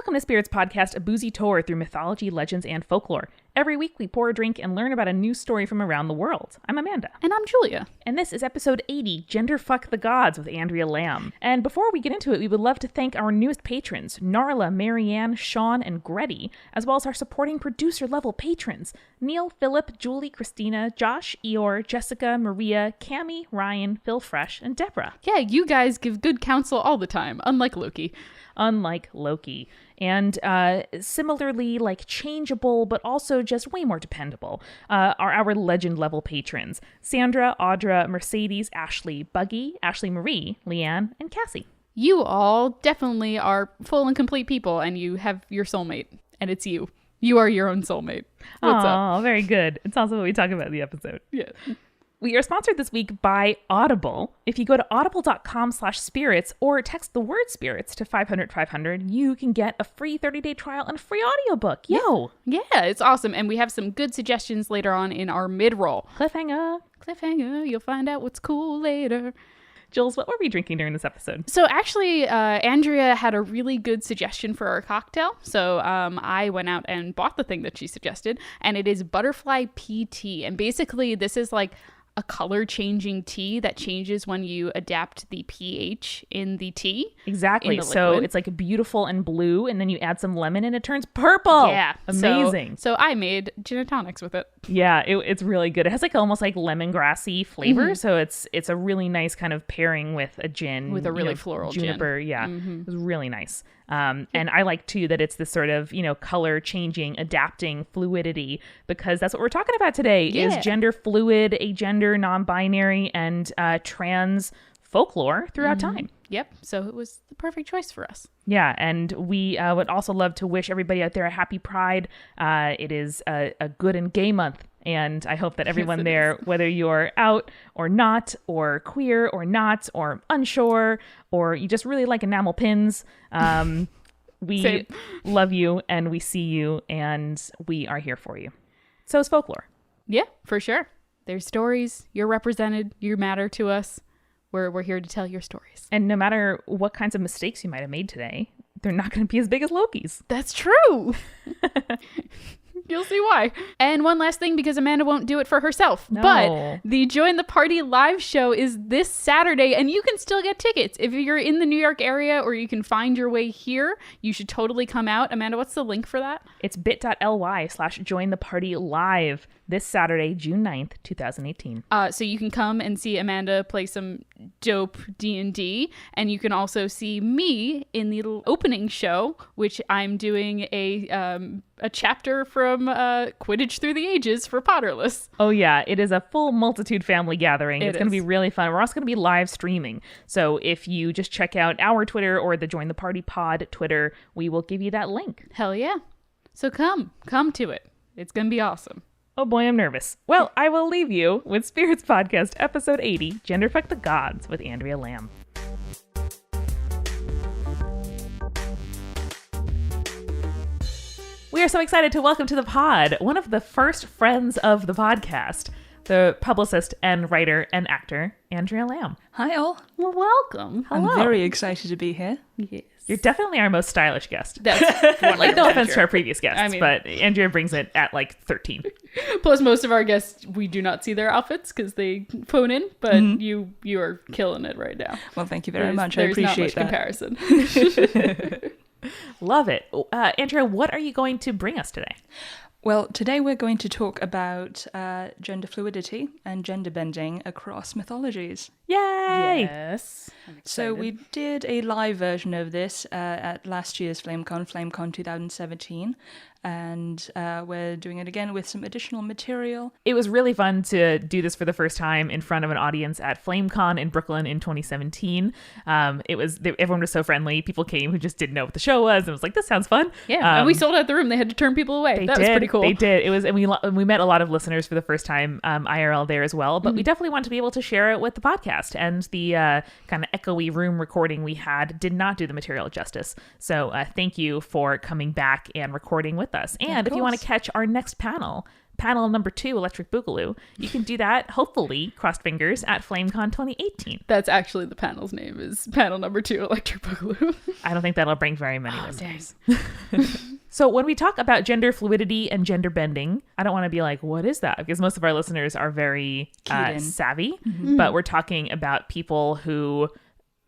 Welcome to Spirits Podcast, a boozy tour through mythology, legends, and folklore. Every week we pour a drink and learn about a new story from around the world. I'm Amanda. And I'm Julia. And this is episode 80, Genderfuck the Gods with Andrea Lamb. And before we get into it, we would love to thank our newest patrons, Narla, Marianne, Sean, and Gretty, as well as our supporting producer-level patrons, Neil, Philip, Julie, Christina, Josh, Eeyore, Jessica, Maria, Cami, Ryan, Phil Fresh, and Deborah. Yeah, you guys give good counsel all the time, unlike Loki. And similarly, like changeable, but also just way more dependable, are our legend level patrons: Sandra, Audra, Mercedes, Ashley, Buggy, Ashley Marie, Leanne, and Cassie. You all definitely are full and complete people, and you have your soulmate, and it's you. You are your own soulmate. What's up? Oh, very good. It's also what we talk about in the episode. Yeah. We are sponsored this week by Audible. If you go to audible.com/spirits or text the word spirits to 500-500, you can get a free 30-day trial and a free audiobook. Yo! Yeah, it's awesome. And we have some good suggestions later on in our mid-roll. Cliffhanger. You'll find out what's cool later. Jules, what were we drinking during this episode? So actually, Andrea had a really good suggestion for our cocktail. So I went out and bought the thing that she suggested, and it is Butterfly Pea Tea. And basically, this is like a color-changing tea that changes when you adapt the pH in the tea. Exactly. So it's like beautiful and blue, and then you add some lemon, and it turns purple. Yeah. Amazing. So I made gin and tonics with it. Yeah, it's really good. It has like almost like lemongrassy flavor, so it's a really nice kind of pairing with a gin. With a really floral juniper, gin. Yeah. It was really nice. And I like too that it's this sort of, color changing, adapting fluidity, because that's what we're talking about today is gender fluid, agender, non-binary, and trans folklore throughout time. Yep. So it was the perfect choice for us. Yeah. And we would also love to wish everybody out there a happy Pride. It is a good and gay month. And I hope that everyone there, whether you're out or not, or queer or not, or unsure, or you just really like enamel pins, we love you and we see you and we are here for you. So is folklore. Yeah, for sure. There's stories. You're represented. You matter to us. We're here to tell your stories. And no matter what kinds of mistakes you might have made today, they're not going to be as big as Loki's. That's true. You'll see why. And one last thing, because Amanda won't do it for herself. No. But the Join the Party live show is this Saturday, and you can still get tickets. If you're in the New York area or you can find your way here, you should totally come out. Amanda, what's the link for that? It's bit.ly/jointhepartylive this Saturday, June 9th, 2018. So you can come and see Amanda play some dope D&D, and you can also see me in the opening show, which I'm doing a chapter from Quidditch Through the Ages for Potterless. Oh yeah, it is a full multitude family gathering. It's going to be really fun. We're also going to be live streaming. So if you just check out our Twitter or the Join the Party Pod Twitter, we will give you that link. Hell yeah. So come to it. It's going to be awesome. Oh boy, I'm nervous. Well, I will leave you with Spirits Podcast, episode 80, Genderfuck the Gods with Andrea Lamb. We are so excited to welcome to the pod one of the first friends of the podcast, the publicist and writer and actor, Andrea Lamb. Hi all. Well, welcome. Hello. I'm very excited to be here. Yes. You're definitely our most stylish guest. That's like, no offense to our previous guests, I mean, but Andrea brings it at like 13. Plus, most of our guests, we do not see their outfits because they phone in, but you are killing it right now. Well, thank you very much. I appreciate that. There's Not much comparison. Love it. Andrea, what are you going to bring us today? Well, today we're going to talk about gender fluidity and gender bending across mythologies. Yay! Yes. So we did a live version of this at last year's FlameCon 2017. And we're doing it again with some additional material. It was really fun to do this for the first time in front of an audience at FlameCon in Brooklyn in 2017. Everyone was so friendly. People came who just didn't know what the show was and was like, this sounds fun. Yeah, and we sold out the room. They had to turn people away. That was pretty cool. They did. It was, and we met a lot of listeners for the first time IRL there as well. But we definitely want to be able to share it with the podcast. And the kind of echoey room recording we had did not do the material justice. So thank you for coming back and recording with us. And if you want to catch our next panel, panel number 2, Electric Boogaloo. You can do that, hopefully, crossed fingers, at FlameCon 2018. That's actually the panel's name, is panel number 2, Electric Boogaloo. I don't think that'll bring very many listeners. So when we talk about gender fluidity and gender bending, I don't want to be like, what is that? Because most of our listeners are very savvy, but we're talking about people who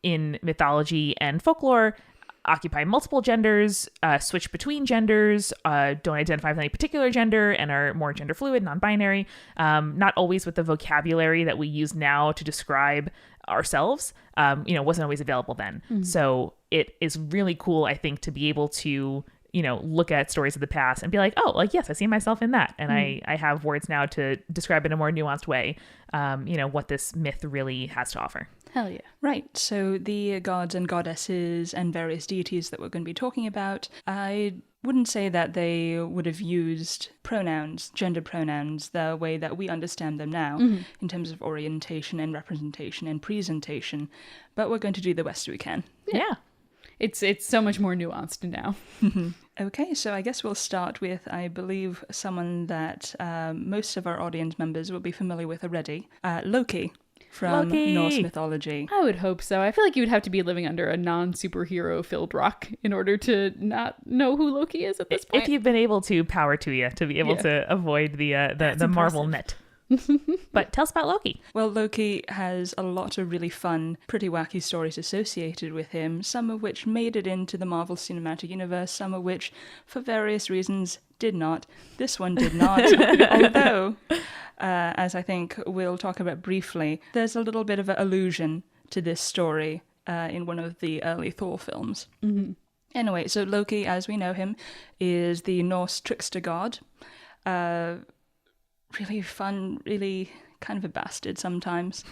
in mythology and folklore occupy multiple genders, switch between genders, don't identify with any particular gender, and are more gender fluid, non-binary, not always with the vocabulary that we use now to describe ourselves, wasn't always available then. So it is really cool, I think, to be able to look at stories of the past and be like, oh, like, yes, I see myself in that. And I have words now to describe in a more nuanced way, what this myth really has to offer. Hell yeah. Right, so the gods and goddesses and various deities that we're going to be talking about, I wouldn't say that they would have used pronouns, gender pronouns, the way that we understand them now in terms of orientation and representation and presentation, but we're going to do the best we can. Yeah. It's so much more nuanced now. Okay, so I guess we'll start with, I believe, someone that most of our audience members will be familiar with already, Loki from Norse mythology. I would hope so. I feel like you would have to be living under a non-superhero filled rock in order to not know who Loki is at this point. If you've been able to power to you to be able to avoid the Marvel net. But tell us about Loki. Well, Loki has a lot of really fun, pretty wacky stories associated with him, some of which made it into the Marvel Cinematic Universe, some of which, for various reasons, did not. This one did not. Although, as I think we'll talk about briefly, there's a little bit of an allusion to this story in one of the early Thor films. Anyway, so Loki, as we know him, is the Norse trickster god. Really fun, really kind of a bastard sometimes.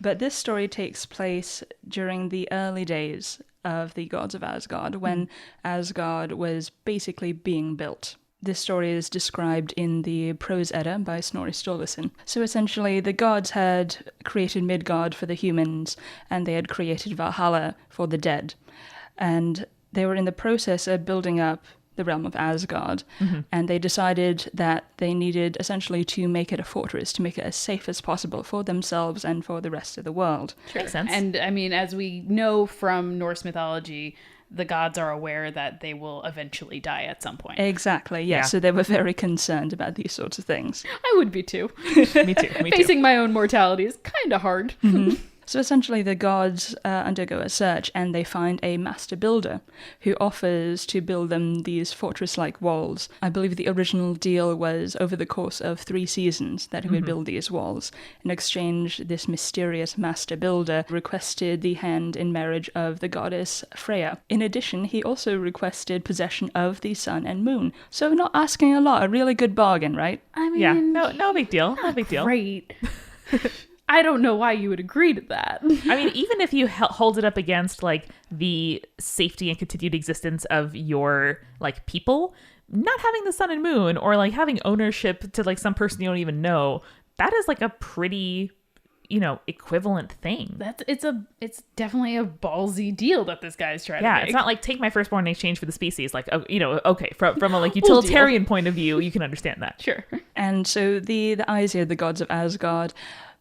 But this story takes place during the early days of the gods of Asgard, when Asgard was basically being built. This story is described in the Prose Edda by Snorri Sturluson. So essentially, the gods had created Midgard for the humans, and they had created Valhalla for the dead. And they were in the process of building up the realm of Asgard, and they decided that they needed essentially to make it a fortress, to make it as safe as possible for themselves and for the rest of the world. Sure. Makes sense. And I mean, as we know from Norse mythology, the gods are aware that they will eventually die at some point. Exactly, yes. Yeah. So they were very concerned about these sorts of things. I would be too. Me too. Facing my own mortality is kind of hard. So essentially the gods undergo a search, and they find a master builder who offers to build them these fortress-like walls. I believe the original deal was over the course of 3 seasons that he would build these walls. In exchange, this mysterious master builder requested the hand in marriage of the goddess Freya. In addition, he also requested possession of the sun and moon. So not asking a lot, a really good bargain, right? I mean, yeah, no big deal. No big deal. Great. I don't know why you would agree to that. I mean, even if you hold it up against like the safety and continued existence of your like people, not having the sun and moon, or like having ownership to like some person you don't even know, that is like a pretty, equivalent thing. It's definitely a ballsy deal that this guy's trying to make. Yeah, it's not like take my firstbborn in exchange for the species. Like, okay, from a like utilitarian point of view, you can understand that. Sure. And so the Aesir, the gods of Asgard,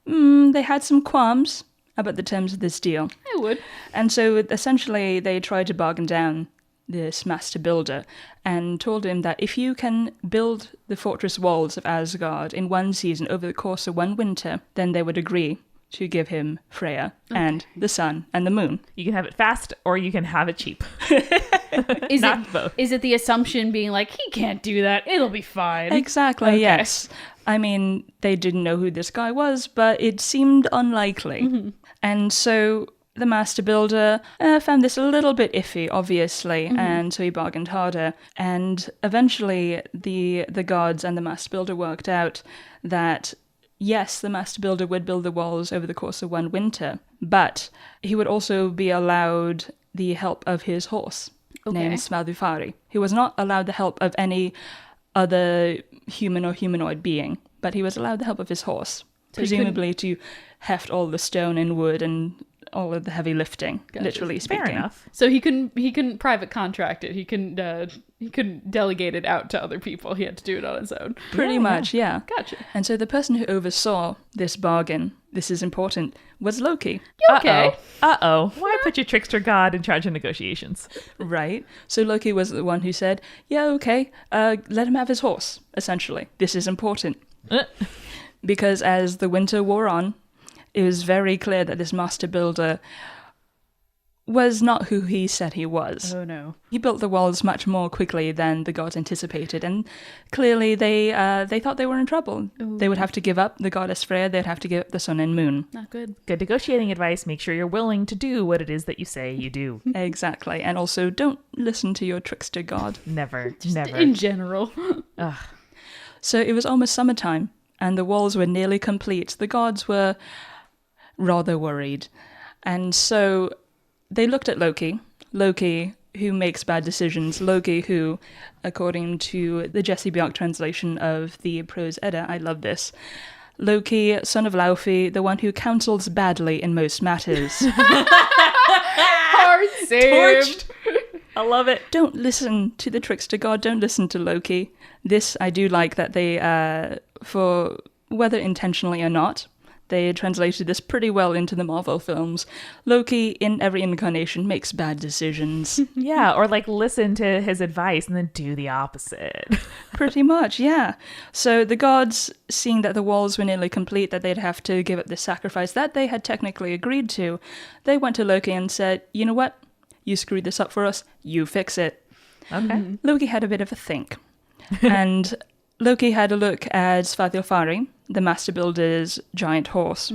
they had some qualms about the terms of this deal. I would. And so essentially they tried to bargain down this master builder and told him that if you can build the fortress walls of Asgard in 1 season over the course of 1 winter, then they would agree to give him Freya and the sun and the moon. You can have it fast or you can have it cheap. Both. Is it the assumption being like, he can't do that, it'll be fine? Exactly, yes. I mean, they didn't know who this guy was, but it seemed unlikely. And so the master builder found this a little bit iffy, obviously, and so he bargained harder. And eventually the gods and the master builder worked out that, yes, the master builder would build the walls over the course of 1 winter, but he would also be allowed the help of his horse, named Svalufari. He was not allowed the help of any other human or humanoid being, but he was allowed the help of his horse, presumably to heft all the stone and wood and all of the heavy lifting, literally speaking. Fair enough. So he couldn't private contract it. He couldn't delegate it out to other people. He had to do it on his own. Pretty much, yeah. Gotcha. And so the person who oversaw this bargain, this is important, was Loki. Okay. Uh-oh. Why put your trickster god in charge of negotiations? Right. So Loki was the one who said, yeah, okay, let him have his horse, essentially. This is important. Because as the winter wore on, it was very clear that this master builder was not who he said he was. Oh no. He built the walls much more quickly than the gods anticipated, and clearly they thought they were in trouble. Ooh. They would have to give up the goddess Freya, they'd have to give up the sun and moon. Not good. Good negotiating advice. Make sure you're willing to do what it is that you say you do. Exactly. And also, don't listen to your trickster god. Never. In general. Ugh. So it was almost summertime, and the walls were nearly complete. The gods were rather worried. And so they looked at Loki, who makes bad decisions, Loki who, according to the Jesse Bjork translation of the Prose Edda, I love this, Loki, son of Laufey, the one who counsels badly in most matters. Hard saved. I love it. Don't listen to the trickster god, don't listen to Loki. This, I do like that they, for whether intentionally or not, they translated this pretty well into the Marvel films. Loki, in every incarnation, makes bad decisions. Yeah, or like listen to his advice and then do the opposite. Pretty much, yeah. So the gods, seeing that the walls were nearly complete, that they'd have to give up the sacrifice that they had technically agreed to, they went to Loki and said, you know what? You screwed this up for us. You fix it. Okay. Loki had a bit of a think. And Loki had a look at Svadilfari, the master builder's giant horse,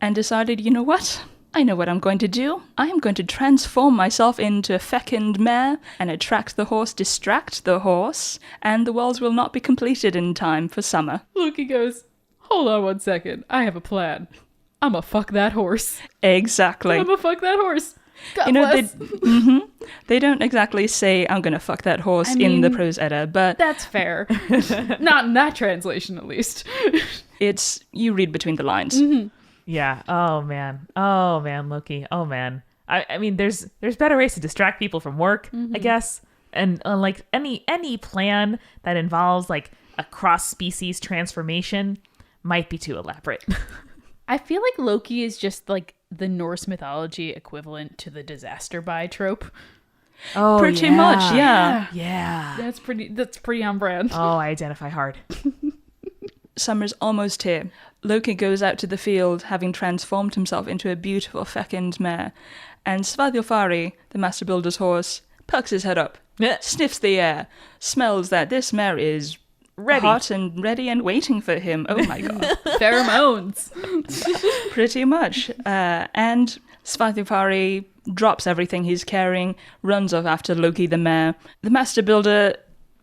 and decided, you know what? I know what I'm going to do. I am going to transform myself into a fecund mare and attract the horse, distract the horse, and the walls will not be completed in time for summer. Loki goes, hold on 1 second. I have a plan. I'ma fuck that horse. Exactly. I'ma fuck that horse. God You know, bless. they don't exactly say, I'm going to fuck that horse in the Prose Edda, but That's fair. Not in that translation, at least. it's, you read between the lines. Yeah. Oh man, Loki. Oh man. I mean, there's better ways to distract people from work, I guess. And like any plan that involves like a cross-species transformation might be too elaborate. I feel like Loki is just like the Norse mythology equivalent to the disaster buy trope. Oh, Pretty much, yeah. Yeah. That's pretty on brand. Oh, I identify hard. Summer's almost here. Loki goes out to the field, having transformed himself into a beautiful fecund mare, and Svadilfari, the master builder's horse, perks his head up, sniffs the air, smells that this mare is Ready. hot and ready and waiting for him. Oh my god. Pheromones. Pretty much. And Svadilfari drops everything he's carrying, runs off after Loki the mare. The master builder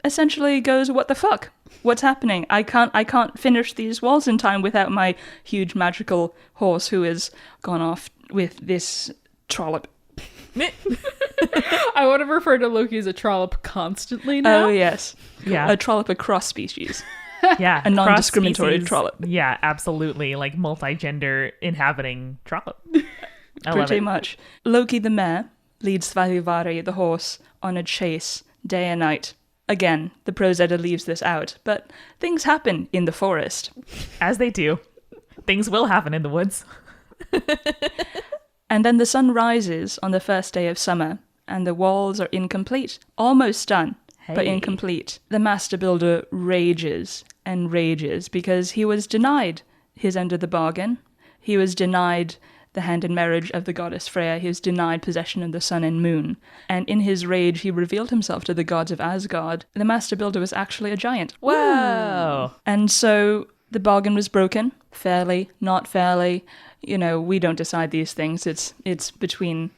essentially goes, what the fuck? What's happening? I can't finish these walls in time without my huge magical horse who has gone off with this trollop. I want to refer to Loki as a trollop constantly now. Oh, yes. Yeah. A trollop across species. Yeah. A non-discriminatory cross-species. trollop. Yeah, absolutely. Like multi-gender inhabiting trollop. I love Pretty it. much. Loki the mare leads Svadilfari the horse on a chase day and night. Again, the Prose Edda leaves this out, but things happen in the forest. As they do. Things will happen in the woods. And then the sun rises on the first day of summer, and the walls are incomplete. Almost done, but Hey. incomplete. The master builder rages and rages because he was denied his end of the bargain. He was denied the hand in marriage of the goddess Freya. He was denied possession of the sun and moon. And in his rage, he revealed himself to the gods of Asgard. The master builder was actually a giant. Whoa. And so the bargain was broken, fairly, not fairly. You know, we don't decide these things. It's between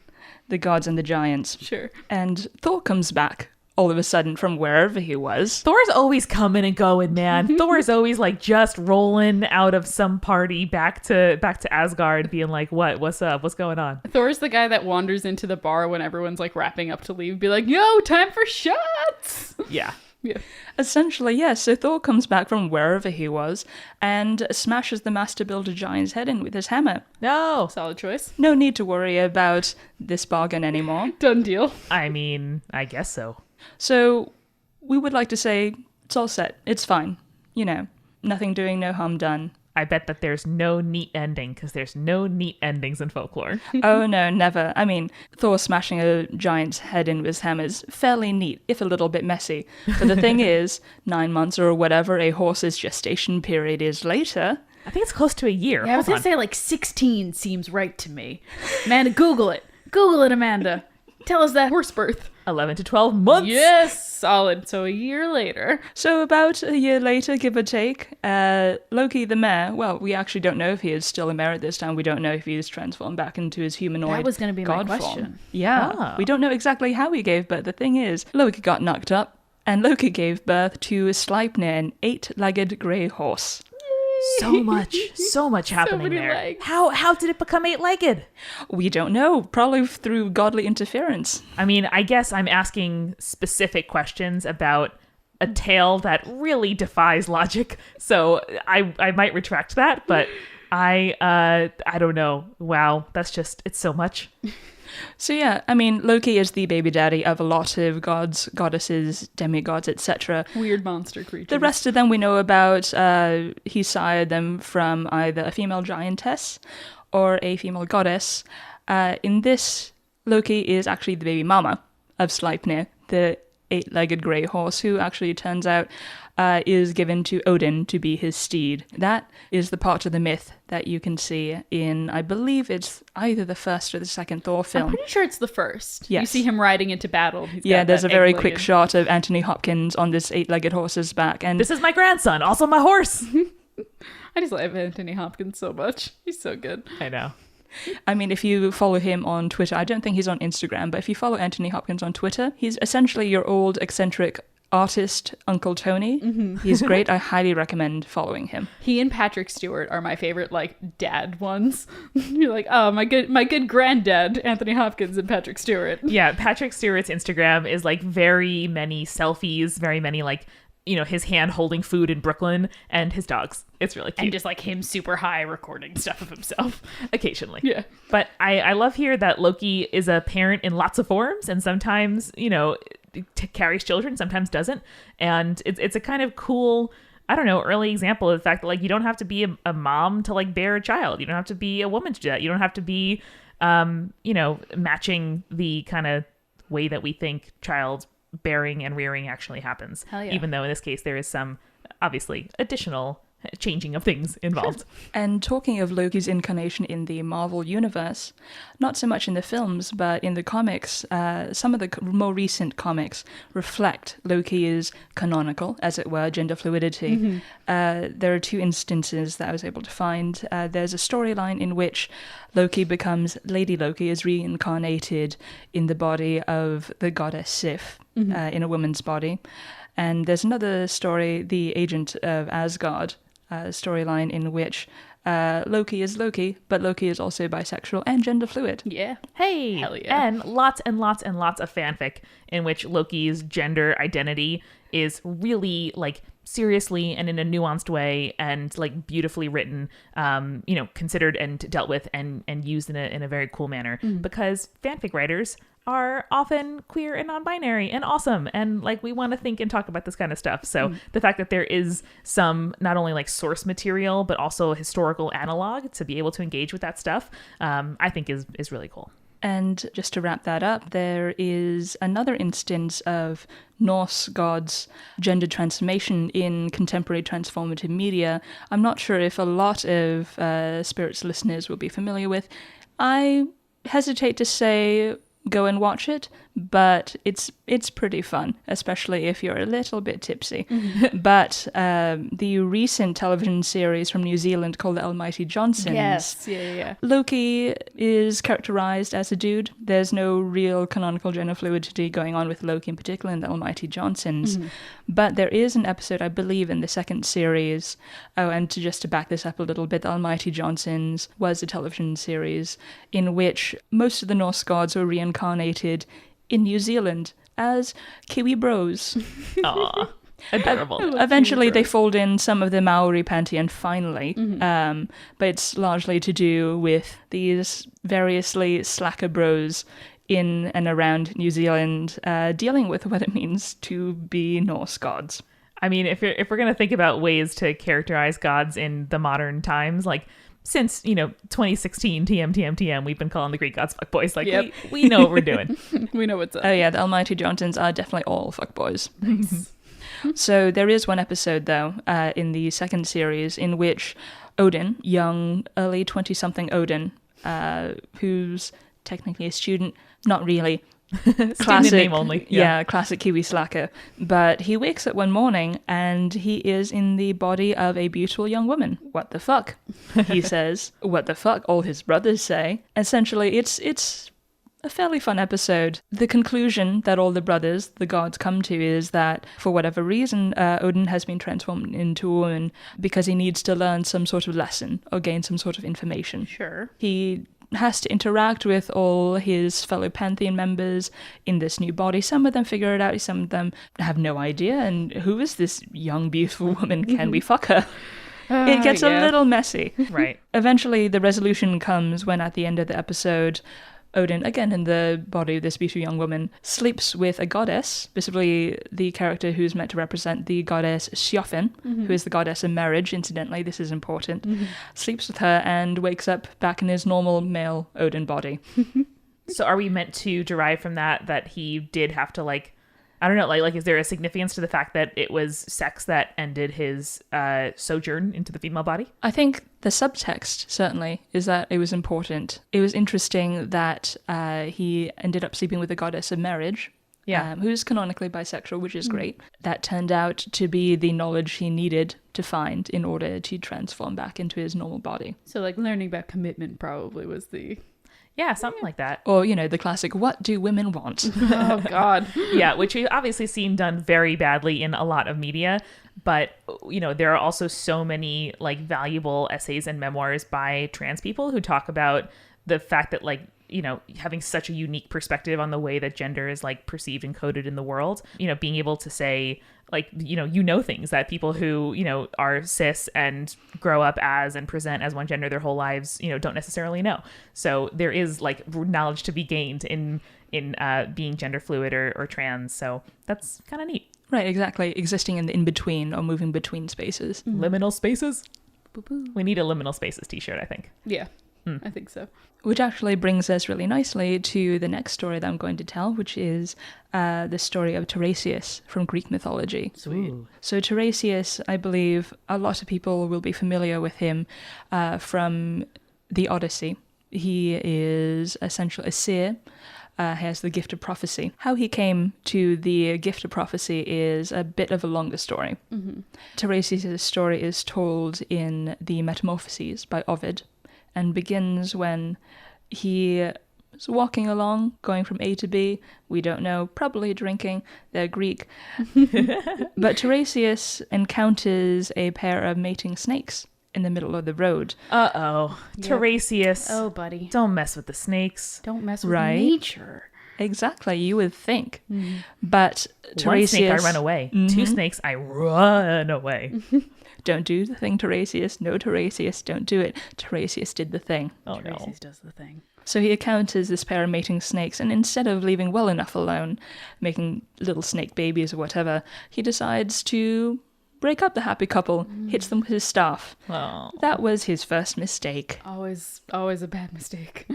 the gods and the giants. Sure. And Thor comes back all of a sudden from wherever he was. Thor's always coming and going, man. Thor's always like just rolling out of some party back to Asgard, being like, what's up? What's going on? Thor's the guy that wanders into the bar when everyone's like wrapping up to leave, be like, yo, time for shots. Yeah. Yeah. Essentially, yes. So Thor comes back from wherever he was and smashes the master builder giant's head in with his hammer. No. Solid choice. No need to worry about this bargain anymore. Done deal. I mean, I guess so. So we would like to say it's all set. It's fine. You know, nothing doing, no harm done. I bet that there's no neat ending, because there's no neat endings in folklore. Oh no, never. I mean, Thor smashing a giant's head in with his hammer is fairly neat, if a little bit messy. But the thing is, 9 months or whatever a horse's gestation period is later... I think it's close to a year. Yeah, I was Hold going to say like 16 seems right to me. Amanda, Google it. Google it, Amanda. Tell us that horse birth. 11 to 12 months. Yes, solid. So a year later. So about a year later, give or take, Loki the mayor, well, we actually don't know if he is still a mayor at this time. We don't know if he is transformed back into his humanoid That was going to be my god question. form. Yeah, Ah. we don't know exactly how he gave birth. The thing is, Loki got knocked up, and Loki gave birth to Sleipnir, an 8-legged grey horse. So much happening many there. legs. How did it become 8-legged? We don't know, probably through godly interference. I mean, I guess I'm asking specific questions about a tale that really defies logic. So I might retract that, but I don't know. Wow, it's so much. So yeah, I mean, Loki is the baby daddy of a lot of gods, goddesses, demigods, etc. Weird monster creatures. The rest of them we know about, he sired them from either a female giantess or a female goddess. In this, Loki is actually the baby mama of Sleipnir, the 8-legged grey horse, who actually turns out is given to Odin to be his steed. That is the part of the myth that you can see in, I believe it's either the first or the second Thor I'm film. pretty sure it's the first. You Yes. see him riding into battle. He's Yeah, got there's a that very egg-legged- quick shot of Anthony Hopkins on this 8-legged horse's back. And This is my grandson, also my horse. I just love Anthony Hopkins so much. He's so good. I know. I mean, if you follow him on Twitter, I don't think he's on Instagram, but if you follow Anthony Hopkins on Twitter, he's essentially your old eccentric artist Uncle Tony. He's great. I highly recommend following him. He and Patrick Stewart are my favorite, like, dad ones. You're like, oh, my good granddad, Anthony Hopkins and Patrick Stewart. Yeah, Patrick Stewart's Instagram is like very many selfies, very many like, you know, his hand holding food in Brooklyn and his dogs. It's really cute. And just like him super high recording stuff of himself. Occasionally. Yeah. But I love here that Loki is a parent in lots of forms and sometimes, you know, carries children, sometimes doesn't. And it's a kind of cool, I don't know, early example of the fact that like you don't have to be a mom to like bear a child. You don't have to be a woman to do that. You don't have to be, you know, matching the kind of way that we think child bearing and rearing actually happens. Hell yeah. Even though in this case there is some obviously additional changing of things involved. And talking of Loki's incarnation in the Marvel universe, not so much in the films, but in the comics, some of the more recent comics reflect Loki's canonical, as it were, gender fluidity. There are 2 instances that I was able to find. There's a storyline in which Loki becomes Lady Loki, is reincarnated in the body of the goddess Sif, in a woman's body. And there's another story, the Agent of Asgard, storyline in which Loki is Loki, but Loki is also bisexual and gender fluid. Yeah. Hey, Hell yeah. and lots of fanfic in which Loki's gender identity is really like seriously and in a nuanced way and like beautifully written, you know, considered and dealt with and used in a very cool manner because fanfic writers are often queer and non-binary and awesome and like we want to think and talk about this kind of stuff. So the fact that there is some not only like source material but also historical analog to be able to engage with that stuff, I think is really cool. And just to wrap that up, there is another instance of Norse gods' gender transformation in contemporary transformative media. I'm not sure if a lot of Spirits listeners will be familiar with. I hesitate to say go and watch it, but it's pretty fun, especially if you're a little bit tipsy. But the recent television series from New Zealand called The Almighty Johnsons. Yes. Yeah. Loki is characterized as a dude. There's no real canonical gender fluidity going on with Loki in particular in The Almighty Johnsons. But there is an episode, I believe, in the second series. Oh, and to back this up a little bit, The Almighty Johnsons was a television series in which most of the Norse gods were reincarnated in New Zealand as Kiwi Bros. Aw, adorable. Eventually, they fold in some of the Maori pantheon finally, but it's largely to do with these variously slacker bros in and around New Zealand dealing with what it means to be Norse gods. I mean, if we're gonna think about ways to characterize gods in the modern times, like since 2016 TM, we've been calling the Greek gods fuckboys. Like Yep. we know what we're doing. We know what's up. Oh yeah, the Almighty Johnsons are definitely all fuckboys. Nice. So there is one episode, though, in the second series in which Odin, young, early 20-something Odin, who's technically a student, not really. Student in name only. Yeah, classic Kiwi slacker. But he wakes up one morning and he is in the body of a beautiful young woman. What the fuck? He says. What the fuck? All his brothers say. Essentially, it's a fairly fun episode. The conclusion that all the brothers, the gods, come to is that for whatever reason, Odin has been transformed into a woman because he needs to learn some sort of lesson or gain some sort of information. Sure. He has to interact with all his fellow pantheon members in this new body. Some of them figure it out, some of them have no idea. And who is this young, beautiful woman? Can we fuck her? It gets a little messy. Right. Eventually, the resolution comes when at the end of the episode, Odin, again in the body of this beautiful young woman, sleeps with a goddess, specifically the character who's meant to represent the goddess Sjöfn, who is the goddess of marriage, incidentally, this is important, sleeps with her and wakes up back in his normal male Odin body. So are we meant to derive from that he did have to I don't know, like is there a significance to the fact that it was sex that ended his sojourn into the female body? I think the subtext, certainly, is that it was important. It was interesting that he ended up sleeping with the goddess of marriage, who's canonically bisexual, which is great. That turned out to be the knowledge he needed to find in order to transform back into his normal body. So learning about commitment probably was the... Yeah, something like that. Or, the classic, what do women want? Oh, God. Yeah, which we've obviously seen done very badly in a lot of media. But, there are also so many, valuable essays and memoirs by trans people who talk about the fact that, having such a unique perspective on the way that gender is, perceived and coded in the world. Being able to say, things that people who, are cis and grow up as and present as one gender their whole lives, don't necessarily know. So there is knowledge to be gained in being gender fluid or trans. So that's kind of neat. Right, exactly. Existing in the in-between or moving between spaces. Liminal spaces? Boo-boo. We need a liminal spaces t-shirt, I think. Yeah, I think so. Which actually brings us really nicely to the next story that I'm going to tell, which is the story of Tiresias from Greek mythology. Sweet. So Tiresias, I believe a lot of people will be familiar with him from the Odyssey. He is essentially a seer, has the gift of prophecy. How he came to the gift of prophecy is a bit of a longer story. Tiresias' story is told in the Metamorphoses by Ovid, and begins when he is walking along, going from A to B. We don't know, probably drinking. They're Greek. But Tiresias encounters a pair of mating snakes in the middle of the road. Uh-oh. Yep. Tiresias. Oh, buddy. Don't mess with the snakes. Don't mess with Right? nature. Exactly, you would think. But Tiresias... One snake, I run away. Two snakes, I run away. Don't do the thing, Tiresias. No, Tiresias, don't do it. Tiresias did the thing. Oh, no. Tiresias does the thing. So he encounters this pair of mating snakes, and instead of leaving well enough alone, making little snake babies or whatever, he decides to break up the happy couple, hits them with his staff. Oh. That was his first mistake. Always a bad mistake.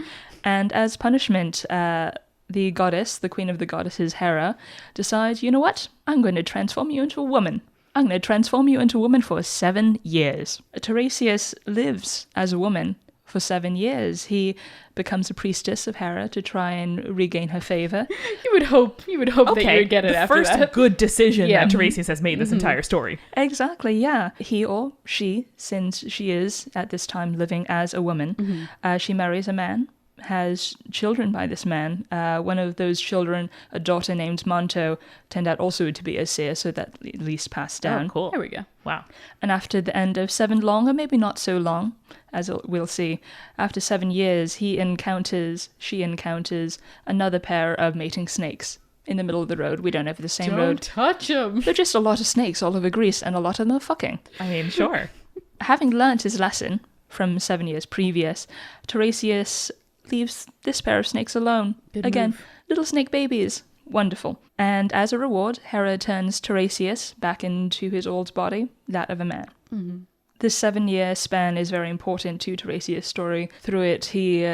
And as punishment, the goddess, the queen of the goddesses, Hera, decides, you know what? I'm going to transform you into a woman. I'm going to transform you into a woman for 7 years. Tiresias lives as a woman for 7 years. He becomes a priestess of Hera to try and regain her favor. You would hope that you would get it the after first that. good decision Yeah. that Tiresias has made this entire story. Exactly, yeah. He or she, since she is at this time living as a woman, she marries a man has children by this man. One of those children, a daughter named Monto, turned out also to be a seer, so that at least passed down. Oh, cool. There we go. Wow. And after the end of 7 long, or maybe not so long, as we'll see, after 7 years, she encounters another pair of mating snakes in the middle of the road. We don't know if it's the same Don't road. touch them. They're just a lot of snakes all over Greece, and a lot of them are fucking. I mean, sure. Having learnt his lesson from 7 years previous, Tiresias leaves this pair of snakes alone. Good Again, move. little snake babies. Wonderful. And as a reward, Hera turns Tiresias back into his old body, that of a man. Mm-hmm. This 7-year span is very important to Tiresias' story. Through it, he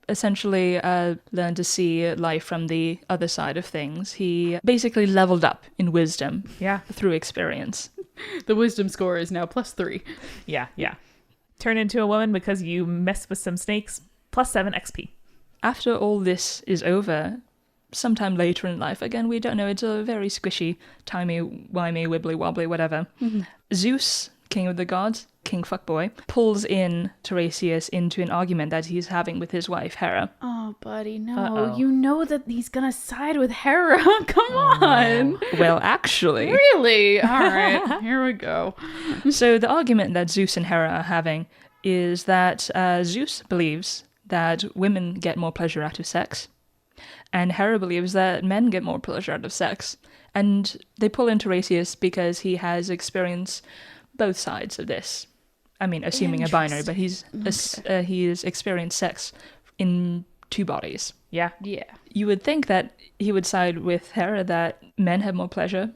essentially learned to see life from the other side of things. He basically leveled up in wisdom Yeah. through experience. The wisdom score is now +3. Yeah. Yeah. Turn into a woman because you messed with some snakes. +7 XP. After all this is over, sometime later in life, again, we don't know, it's a very squishy, timey-wimey, wibbly-wobbly, whatever, Zeus, king of the gods, king fuckboy, pulls in Tiresias into an argument that he's having with his wife, Hera. Oh, buddy, no. Uh-oh. You know that he's gonna side with Hera. Come on. Well, actually, Really? All right, here we go. so the argument that Zeus and Hera are having is that Zeus believes that women get more pleasure out of sex, and Hera believes that men get more pleasure out of sex. And they pull in Tiresias because he has experienced both sides of this. I mean, assuming a binary, but he's experienced sex in 2 bodies. Yeah. Yeah. You would think that he would side with Hera that men have more pleasure,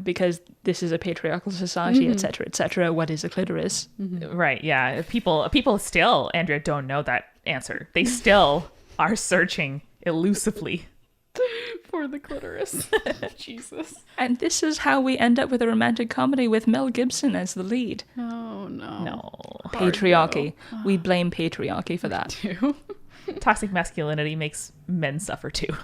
because this is a patriarchal society, etc., etc. What is a clitoris? Right. Yeah. People still, Andrea, don't know that answer. They still are searching elusively. For the clitoris. Jesus. And this is how we end up with a romantic comedy with Mel Gibson as the lead. Oh, no. No. Patriarchy. We blame patriarchy for that. Too. Toxic masculinity makes men suffer too.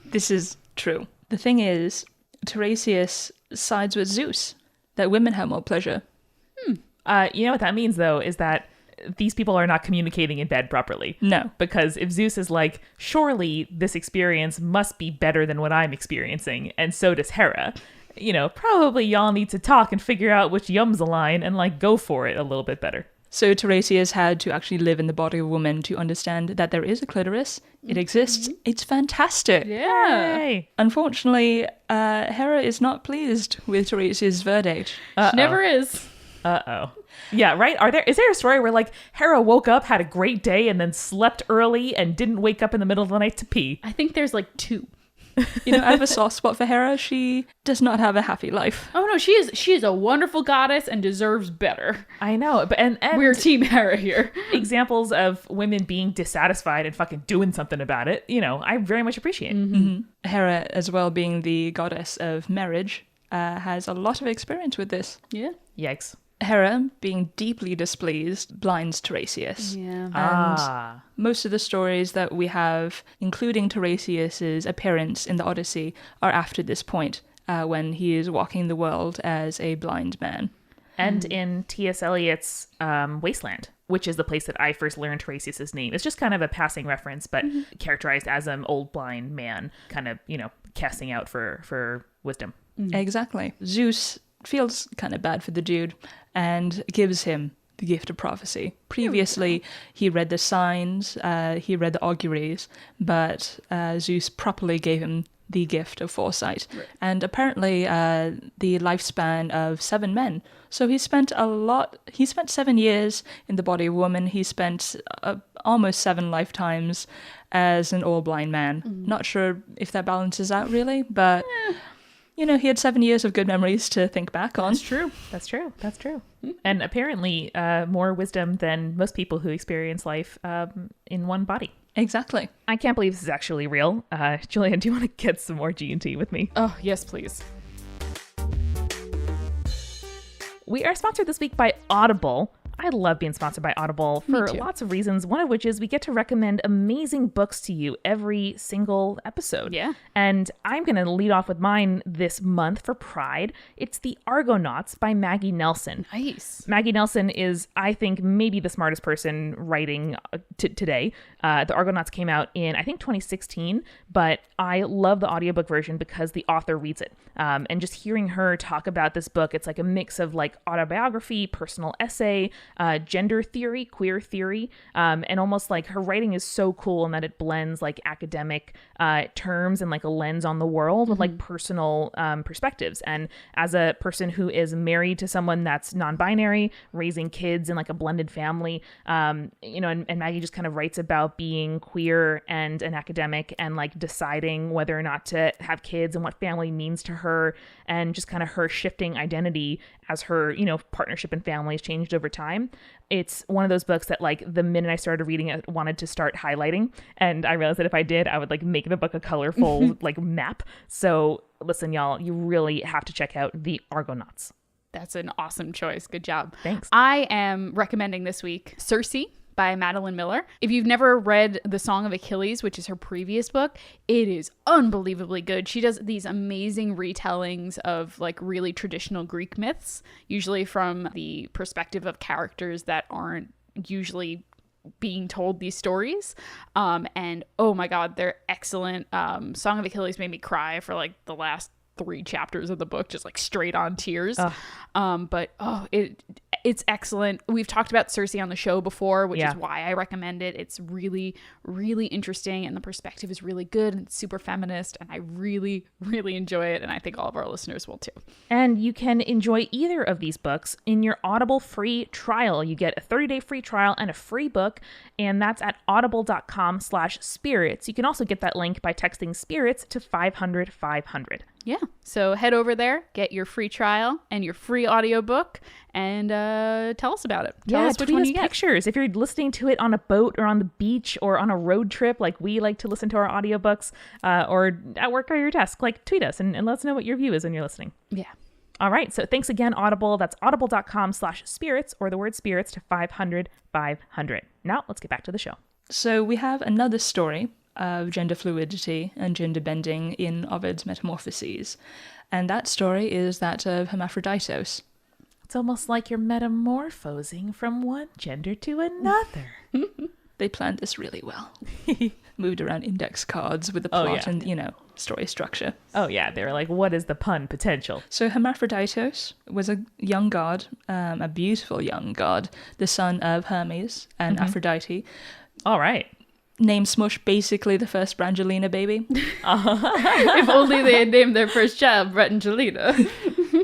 This is true. The thing is, Tiresias sides with Zeus, that women have more pleasure. You know what that means, though, is that these people are not communicating in bed properly. No. Because if Zeus is like, surely this experience must be better than what I'm experiencing, and so does Hera, probably y'all need to talk and figure out which yums align and go for it a little bit better. So Tiresias had to actually live in the body of a woman to understand that there is a clitoris. It exists. It's fantastic. Yeah. Yay. Unfortunately, Hera is not pleased with Tiresias' verdict. She never is. Uh-oh. Yeah, right? Is there a story where Hera woke up, had a great day, and then slept early and didn't wake up in the middle of the night to pee? I think there's 2. I have a soft spot for Hera. She does not have a happy life. Oh no, she is a wonderful goddess and deserves better. I know, but and We're Team Hera here. examples of women being dissatisfied and fucking doing something about it, I very much appreciate. Hera, as well, being the goddess of marriage, has a lot of experience with this. Yeah. Yikes. Hera, being deeply displeased, blinds Tiresias. Yeah. And most of the stories that we have, including Tiresias' appearance in the Odyssey, are after this point, when he is walking the world as a blind man. And in T.S. Eliot's Wasteland, which is the place that I first learned Tiresias' name. It's just kind of a passing reference, but characterized as an old blind man, kind of, casting out for wisdom. Exactly. Zeus feels kind of bad for the dude and gives him the gift of prophecy. Previously, he read the signs, he read the auguries, but Zeus properly gave him the gift of foresight. Right. And apparently the lifespan of 7 men. So he spent 7 years in the body of a woman. He spent almost 7 lifetimes as an all blind man. Not sure if that balances out really, but he had 7 years of good memories to think back on. That's true. And apparently more wisdom than most people who experience life in one body. Exactly. I can't believe this is actually real. Julian, do you want to get some more G&T with me? Oh, yes, please. We are sponsored this week by Audible. I love being sponsored by Audible for lots of reasons, one of which is we get to recommend amazing books to you every single episode. Yeah. And I'm going to lead off with mine this month for Pride. It's The Argonauts by Maggie Nelson. Nice. Maggie Nelson is, I think, maybe the smartest person writing today. The Argonauts came out in, I think, 2016, but I love the audiobook version because the author reads it. And just hearing her talk about this book, it's like a mix of like autobiography, personal essay, gender theory, queer theory, and almost like her writing is so cool in that it blends like academic terms and like a lens on the world with like personal perspectives. And as a person who is married to someone that's non-binary, raising kids in like a blended family, and Maggie just kind of writes about being queer and an academic and like deciding whether or not to have kids and what family means to her, and just kind of her shifting identity as her, partnership and family has changed over time. It's one of those books that like the minute I started reading it, I wanted to start highlighting. And I realized that if I did, I would like make the book a colorful like map. So listen, y'all, you really have to check out The Argonauts. That's an awesome choice. Good job. Thanks. I am recommending this week Circe by Madeline Miller. If you've never read The Song of Achilles, which is her previous book, it is unbelievably good. She does these amazing retellings of like really traditional Greek myths, usually from the perspective of characters that aren't usually being told these stories. And oh my God, they're excellent. Song of Achilles made me cry for like the last 3 chapters of the book, just like straight on tears. It's excellent. We've talked about Circe on the show before, which is why I recommend it. It's really, really interesting, and the perspective is really good, and it's super feminist, and I really, really enjoy it, and I think all of our listeners will too. And you can enjoy either of these books in your Audible free trial. You get a 30-day free trial and a free book, and that's at audible.com/spirits. You can also get that link by texting spirits to 500-500. Yeah. So head over there, get your free trial and your free audiobook, and tell us about it. Tell us which tweet one us you get. pictures. If you're listening to it on a boat or on the beach or on a road trip, like we like to listen to our audiobooks, or at work or your desk, like tweet us and let us know what your view is when you're listening. Yeah. All right. So thanks again, Audible. That's audible.com/spirits or the word spirits to 500-500. Now let's get back to the show. So we have another story of gender fluidity and gender bending in Ovid's Metamorphoses. And that story is that of Hermaphroditos. It's almost like you're metamorphosing from one gender to another. They planned this really well. Moved around index cards with the plot and, story structure. Oh, yeah. They were like, what is the pun potential? So Hermaphroditos was a young god, a beautiful young god, the son of Hermes and Aphrodite. All right. Name smush, basically the first Brangelina baby. If only they had named their first child Brangelina.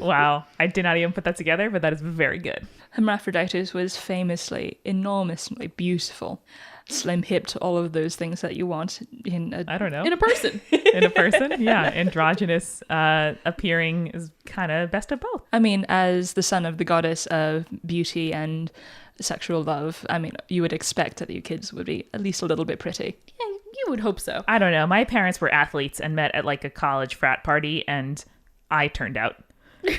Wow. I did not even put that together, but that is very good. Hermaphroditus was famously, enormously beautiful. Slim-hipped, all of those things that you want I don't know. In a person. In a person? Yeah. Androgynous appearing is kind of best of both. I mean, as the son of the goddess of beauty and sexual love, I mean, you would expect that your kids would be at least a little bit pretty. Yeah, you would hope so. I don't know. My parents were athletes and met at like a college frat party, and I turned out. You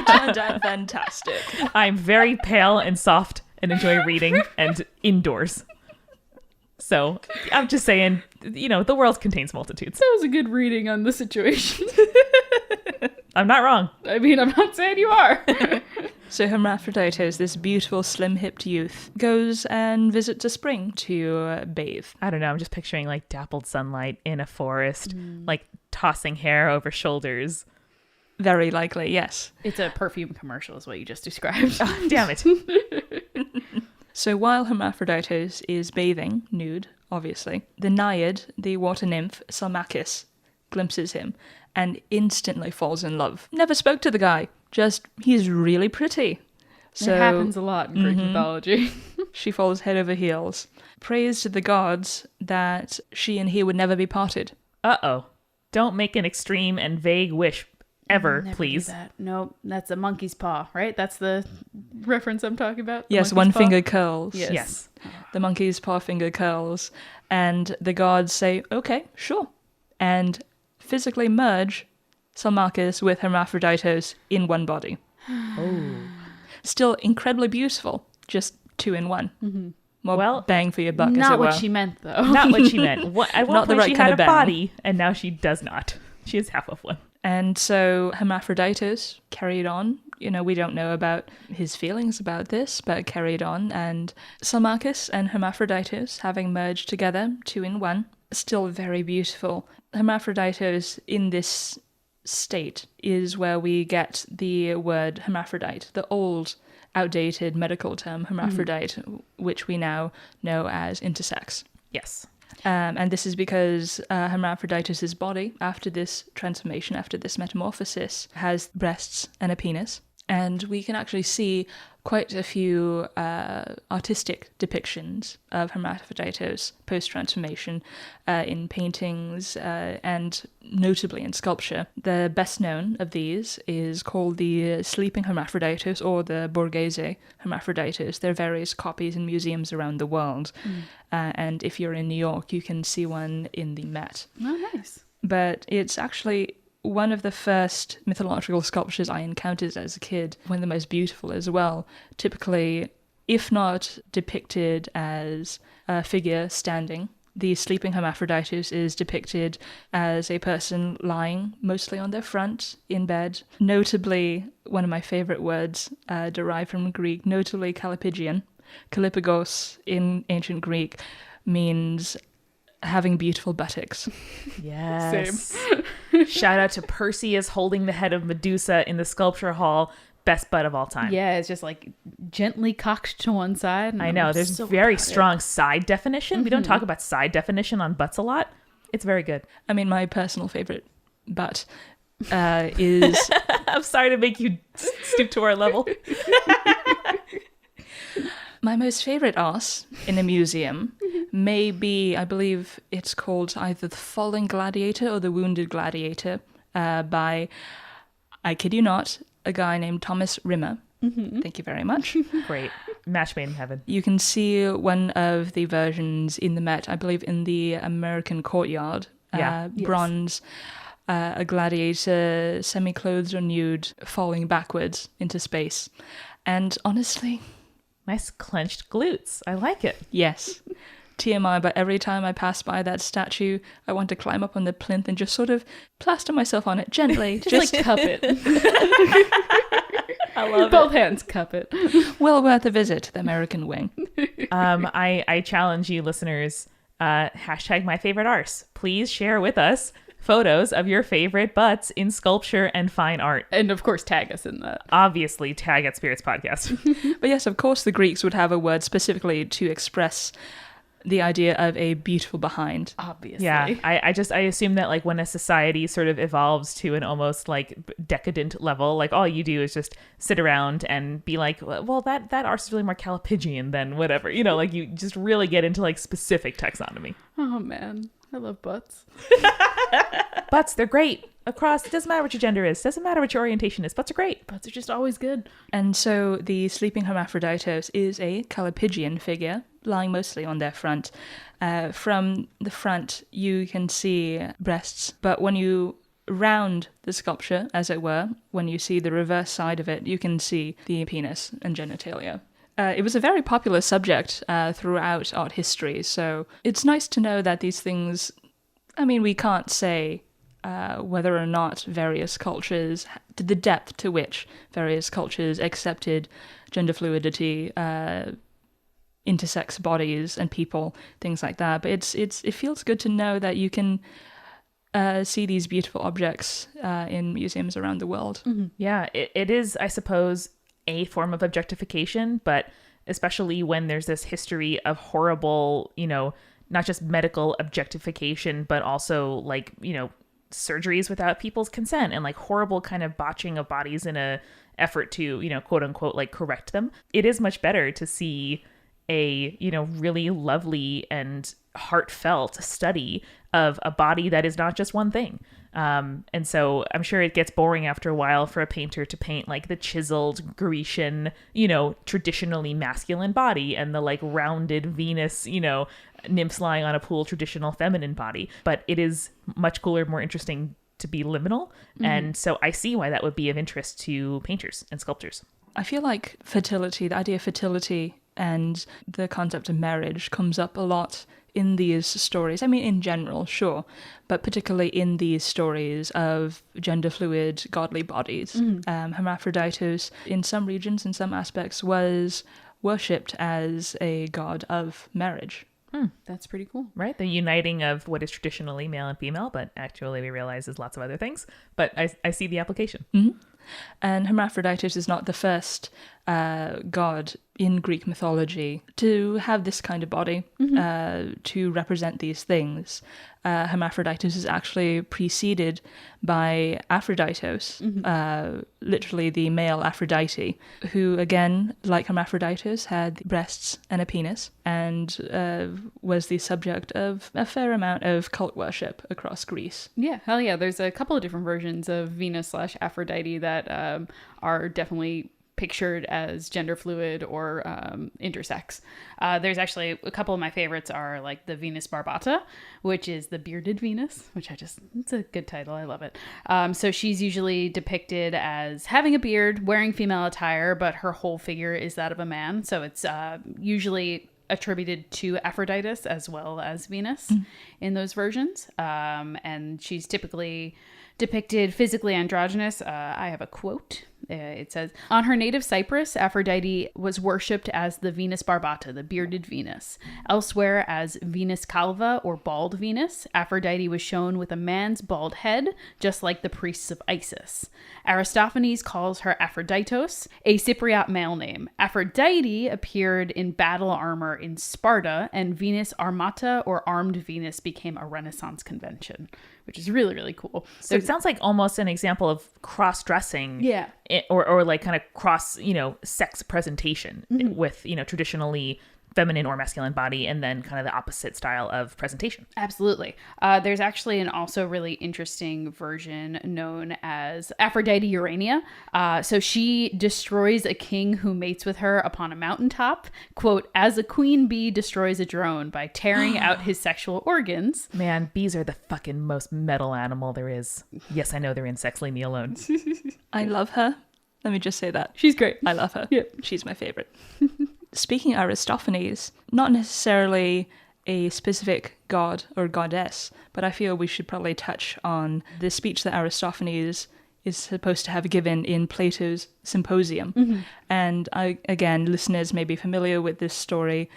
turned out fantastic. I'm very pale and soft and enjoy reading and indoors. So I'm just saying, the world contains multitudes. That was a good reading on the situation. I'm not wrong. I mean, I'm not saying you are. So Hermaphroditos, this beautiful slim-hipped youth, goes and visits a spring to bathe. I don't know. I'm just picturing like dappled sunlight in a forest, like tossing hair over shoulders. Very likely, yes. It's a perfume commercial is what you just described. Oh, damn it. So while Hermaphroditos is bathing, nude, obviously, the Naiad, the water nymph, Salmacis, glimpses him and instantly falls in love. Never spoke to the guy, just he's really pretty. So it happens a lot in Greek mythology. She falls head over heels, prays to the gods that she and he would never be parted. Uh-oh. Don't make an extreme and vague wish ever, Never please. do that. No, that's a monkey's paw, right? That's the reference I'm talking about? The Yes, monkey's one paw? finger curls. Yes. The monkey's paw finger curls. And the gods say, okay, sure. And physically merge Salmacis with Hermaphroditos in one body. Oh. Still incredibly beautiful. just 2 in 1. Mm-hmm. More Well, bang for your buck, as Not it what were. she meant, though. Not what she meant. At one Not the point right she kind had of a bang. body, and now she does not. She has half of one. And so Hermaphroditus carried on. We don't know about his feelings about this, but carried on. And Salmachus and Hermaphroditus, having merged together, 2 in 1, still very beautiful. Hermaphroditus in this state is where we get the word hermaphrodite, the old, outdated medical term hermaphrodite, which we now know as intersex. Yes. And this is because Hermaphroditus' body, after this transformation, after this metamorphosis, has breasts and a penis. And we can actually see quite a few artistic depictions of Hermaphroditus post-transformation in paintings and notably in sculpture. The best known of these is called the Sleeping Hermaphroditus or the Borghese Hermaphroditus. There are various copies in museums around the world. And if you're in New York, you can see one in the Met. Oh, nice. But it's actually one of the first mythological sculptures I encountered as a kid, one of the most beautiful as well. Typically, if not depicted as a figure standing, the sleeping Hermaphroditus is depicted as a person lying mostly on their front in bed. Notably, one of my favorite words derived from Greek, notably Kallipigian. Kalipagos in ancient Greek means having beautiful buttocks. Yes. Shout out to Perseus holding the head of Medusa in the sculpture hall. Best butt of all time. Yeah, it's just like gently cocked to one side. I know. There's so very proud of it. strong side definition. We don't talk about side definition on butts a lot. It's very good. I mean, my personal favorite butt is... I'm sorry to make you stoop to our level. My most favorite arse in a museum may be, I believe it's called either The Fallen Gladiator or The Wounded Gladiator by, I kid you not, a guy named Thomas Rimmer. Thank you very much. Great. Match made in heaven. You can see one of the versions in the Met, I believe in the American Courtyard. Yeah. Bronze, a gladiator, semi-clothed or nude, falling backwards into space. And honestly... Nice clenched glutes. I like it. Yes. TMI, but every time I pass by that statue, I want to climb up on the plinth and just sort of plaster myself on it gently. Just like cup it. I love Both hands cup it. Well worth a visit to the American wing. I challenge you listeners, hashtag my favorite arse. Please share with us photos of your favorite butts in sculpture and fine art. And of course, tag us in that. Obviously, tag at Spirits Podcast. But yes, of course, the Greeks would have a word specifically to express the idea of a beautiful behind. Obviously. Yeah, I assume that like when a society sort of evolves to an almost like decadent level, like all you do is just sit around and be like, well, that arse is really more Kallipigian than whatever. Like you just really get into like specific taxonomy. Oh, man. I love butts. Butts, they're great. Across, it doesn't matter what your gender is. Doesn't matter what your orientation is. Butts are great. Butts are just always good. And so the sleeping Hermaphroditus is a Kallipigian figure, lying mostly on their front. From the front, you can see breasts, but when you round the sculpture, as it were, when you see the reverse side of it, you can see the penis and genitalia. It was a very popular subject throughout art history, so it's nice to know that these things, I mean, we can't say whether or not various cultures, to the depth to which various cultures accepted gender fluidity, intersex bodies and people, things like that. But it feels good to know that you can see these beautiful objects in museums around the world. Mm-hmm. Yeah, it is, I suppose, a form of objectification, but especially when there's this history of horrible, not just medical objectification, but also like, surgeries without people's consent and like horrible kind of botching of bodies in a effort to, quote unquote, like correct them. It is much better to see a, really lovely and heartfelt study of a body that is not just one thing. And so I'm sure it gets boring after a while for a painter to paint like the chiseled Grecian, traditionally masculine body and the like rounded Venus, nymphs lying on a pool, traditional feminine body. But it is much cooler, more interesting to be liminal. Mm-hmm. And so I see why that would be of interest to painters and sculptors. I feel like fertility, the idea of fertility And the concept of marriage comes up a lot in these stories. I mean, in general, sure, but particularly in these stories of gender fluid, godly bodies. Hermaphroditus, in some regions, in some aspects, was worshipped as a god of marriage. That's pretty cool. Right? The uniting of what is traditionally male and female, but actually we realize is lots of other things. But I see the application. And Hermaphroditus is not the first god in Greek mythology to have this kind of body, to represent these things. Hermaphroditus is actually preceded by Aphroditos, literally the male Aphrodite, who again, like Hermaphroditus, had breasts and a penis, and was the subject of a fair amount of cult worship across Greece. Yeah, hell yeah. There's a couple of different versions of Venus/Aphrodite that are definitely pictured as gender fluid or intersex. There's actually a couple of my favorites are like the Venus Barbata, which is the bearded Venus, which it's a good title. I love it. So she's usually depicted as having a beard, wearing female attire, but her whole figure is that of a man. So it's usually attributed to Aphroditus as well as Venus in those versions. And she's typically depicted physically androgynous. I have a quote. It says, on her native Cyprus, Aphrodite was worshipped as the Venus Barbata, the bearded Venus. Elsewhere as Venus Calva or bald Venus, Aphrodite was shown with a man's bald head, just like the priests of Isis. Aristophanes calls her Aphroditos, a Cypriot male name. Aphrodite appeared in battle armor in Sparta, and Venus Armata or armed Venus became a Renaissance convention, which is really, really cool. So it sounds like almost an example of cross-dressing. Yeah. Or like kind of cross, sex presentation with, traditionally feminine or masculine body, and then kind of the opposite style of presentation. Absolutely. There's actually an also really interesting version known as Aphrodite Urania. So she destroys a king who mates with her upon a mountaintop, quote, as a queen bee destroys a drone by tearing out his sexual organs. Man, bees are the fucking most metal animal there is. Yes, I know they're insects. Leave me alone. I love her. Let me just say that. She's great. I love her. Yep. She's my favorite. Speaking of Aristophanes, not necessarily a specific god or goddess, but I feel we should probably touch on the speech that Aristophanes is supposed to have given in Plato's Symposium. And again, listeners may be familiar with this story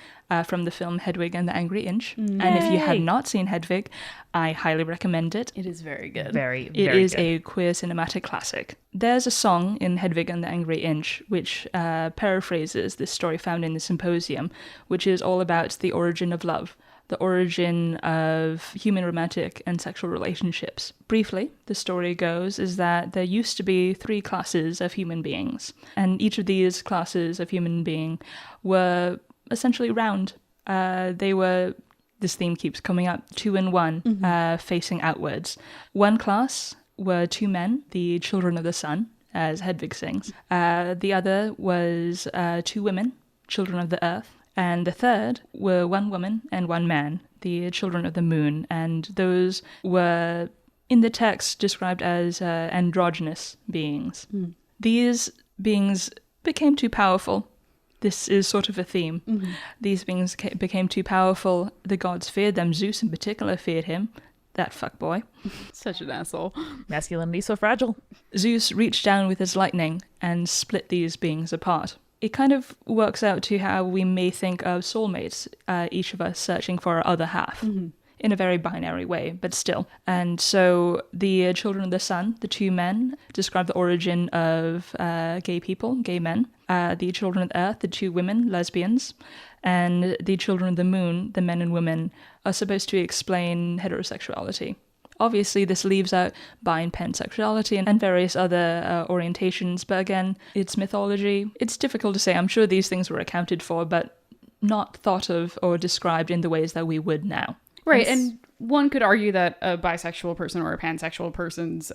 from the film Hedwig and the Angry Inch. And if you have not seen Hedwig, I highly recommend it. It is very good. Very, It very is good. a queer cinematic classic. There's a song in Hedwig and the Angry Inch which paraphrases this story found in the Symposium, which is all about the origin of love, the origin of human romantic and sexual relationships. Briefly, the story goes is that there used to be 3 classes of human beings, and each of these classes of human being were essentially round. They were, this theme keeps coming up, 2 and 1, facing outwards. One class were 2 men, the children of the sun, as Hedwig sings. The other was 2 women, children of the earth. And the third were 1 woman and 1 man, the children of the moon. And those were, in the text, described as androgynous beings. These beings became too powerful. This is sort of a theme. These beings became too powerful. The gods feared them. Zeus in particular feared him. That fuckboy. Such an asshole. Masculinity so fragile. Zeus reached down with his lightning and split these beings apart. It kind of works out to how we may think of soulmates, each of us searching for our other half, in a very binary way, but still. And so the children of the sun, the 2 men, describe the origin of gay people, gay men. The children of the earth, the 2 women, lesbians. And the children of the moon, the men and women, are supposed to explain heterosexuality. Obviously, this leaves out bi and pansexuality and various other orientations, but again, it's mythology. It's difficult to say. I'm sure these things were accounted for, but not thought of or described in the ways that we would now. Right, and one could argue that a bisexual person or a pansexual person's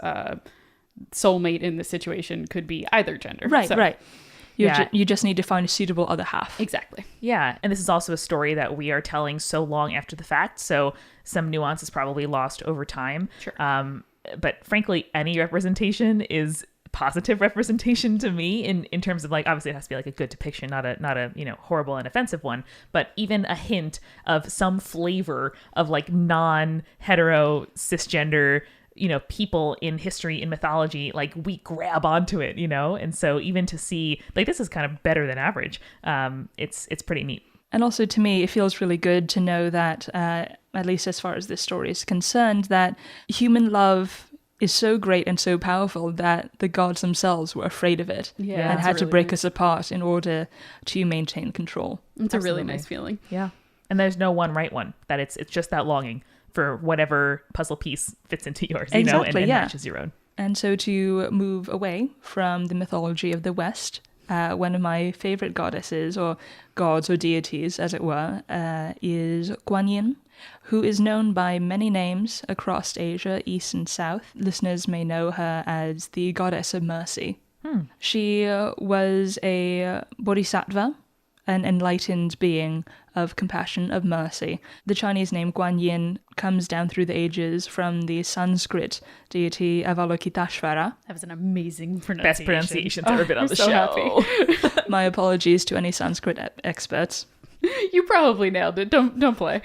soulmate in this situation could be either gender. Right, so. right. You just need to find a suitable other half. Exactly. Yeah, and this is also a story that we are telling so long after the fact, so some nuance is probably lost over time. Sure. But frankly, any representation is positive representation to me in terms of like, obviously it has to be like a good depiction, not a you know, horrible and offensive one, but even a hint of some flavor of like non-hetero cisgender, you know, people in history, in mythology, like we grab onto it, you know? And so even to see like, this is kind of better than average. It's pretty neat. And also to me, it feels really good to know that, at least as far as this story is concerned, that human love is so great and so powerful that the gods themselves were afraid of it Yeah, and that's had to really break nice. us apart in order to maintain control. It's a really Absolutely. nice feeling. Yeah. And there's no one right one, that it's just that longing for whatever puzzle piece fits into yours, you know, Exactly, and yeah. matches your own. And so to move away from the mythology of the West, one of my favorite goddesses, or gods or deities, as it were, is Guan Yin, who is known by many names across Asia, East and South. Listeners may know her as the goddess of mercy. She was a bodhisattva, an enlightened being of compassion, of mercy. The Chinese name Guan Yin comes down through the ages from the Sanskrit deity Avalokiteshvara. That was an amazing pronunciation. Best pronunciations ever been on the so show. happy. My apologies to any Sanskrit experts. You probably nailed it. Don't play.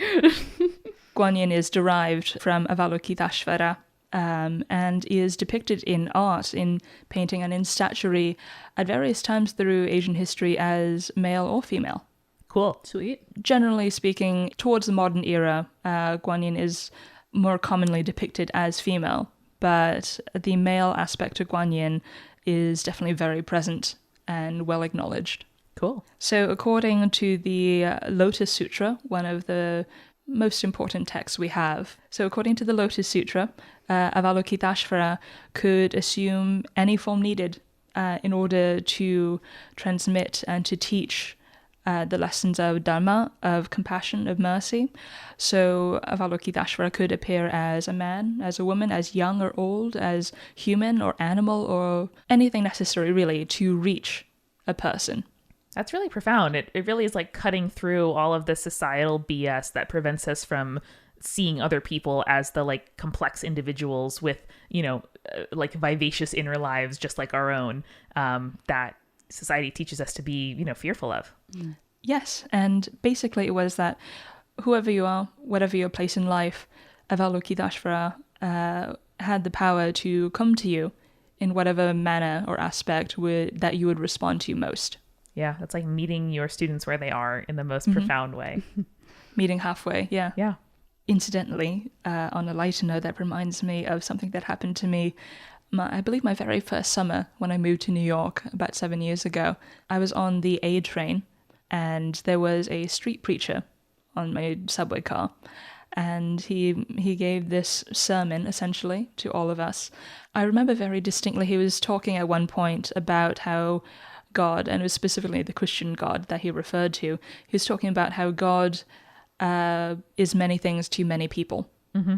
Guan Yin is derived from Avalokiteshvara, and is depicted in art, in painting and in statuary at various times through Asian history as male or female. Cool. Sweet. Generally speaking, towards the modern era, Guan Yin is more commonly depicted as female, but the male aspect of Guan Yin is definitely very present and well acknowledged. Cool. So according to the Lotus Sutra, one of the most important texts we have, so according to the Lotus Sutra, Avalokiteshvara could assume any form needed in order to transmit and to teach the lessons of Dharma, of compassion, of mercy. So Avalokiteshvara could appear as a man, as a woman, as young or old, as human or animal, or anything necessary really to reach a person. That's really profound. It really is like cutting through all of the societal BS that prevents us from seeing other people as the like complex individuals with, you know, like vivacious inner lives just like our own, that society teaches us to be, you know, fearful of. Yes, and basically it was that whoever you are, whatever your place in life, Avalokiteshvara had the power to come to you in whatever manner or aspect that you would respond to most. Yeah, that's like meeting your students where they are in the most profound way. Meeting halfway, yeah. Yeah. Incidentally, on a lighter note, that reminds me of something that happened to me, I believe my very first summer when I moved to New York about 7 years ago. I was on the A train, and there was a street preacher on my subway car, and he gave this sermon, essentially, to all of us. I remember very distinctly he was talking at one point about how God, and it was specifically the Christian God that he referred to, he was talking about how God is many things to many people. Mm-hmm.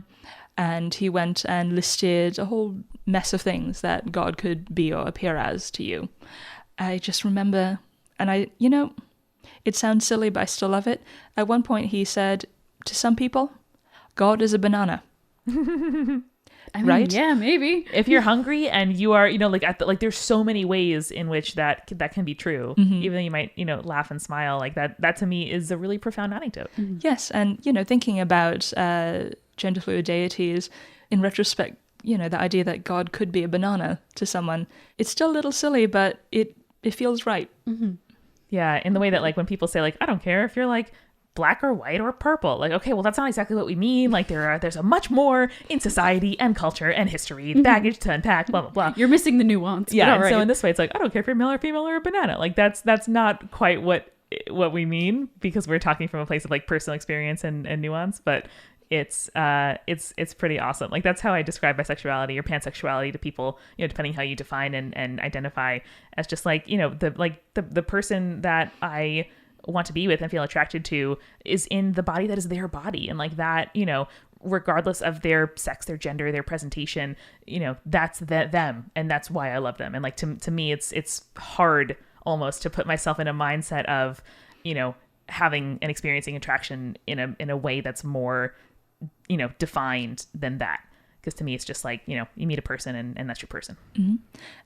And he went and listed a whole mess of things that God could be or appear as to you. I just remember, and it sounds silly, but I still love it. At one point he said, to some people, God is a banana. I mean, right? Yeah, maybe. If you're hungry and you are, you know, like there's so many ways in which that can be true, even though you might, you know, laugh and smile like that. That to me is a really profound anecdote. Yes, and thinking about gender fluid deities in retrospect, the idea that God could be a banana to someone, it's still a little silly, but it feels right. Mm-hmm. Yeah, in the way that like when people say like, I don't care if you're like black or white or purple, like, okay, well, that's not exactly what we mean. Like there's a much more in society and culture and history, baggage to unpack, blah blah blah. You're missing the nuance. Yeah, but all so right. in this way, it's like, I don't care if you're male or female or a banana. Like that's not quite what we mean, because we're talking from a place of like personal experience and nuance. But it's pretty awesome. Like that's how I describe bisexuality or pansexuality to people, depending how you define and identify, as just like, the person that I want to be with and feel attracted to is in the body that is their body, and like that, regardless of their sex, their gender, their presentation, that's them, and that's why I love them. And like to me, it's hard almost to put myself in a mindset of having and experiencing attraction in a way that's more defined than that, Because to me, it's just like, you meet a person and that's your person. Mm-hmm.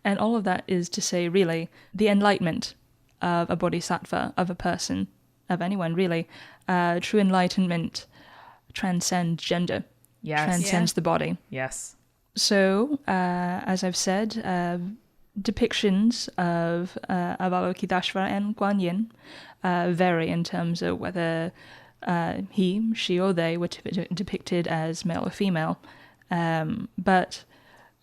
And all of that is to say, really, the enlightenment of a bodhisattva, of a person, of anyone, really. True enlightenment transcends gender. Yes. Transcends the body. Yes. So, as I've said, depictions of Avalokiteshvara and Guan Yin vary in terms of whether he, she, or they were depicted as male or female. But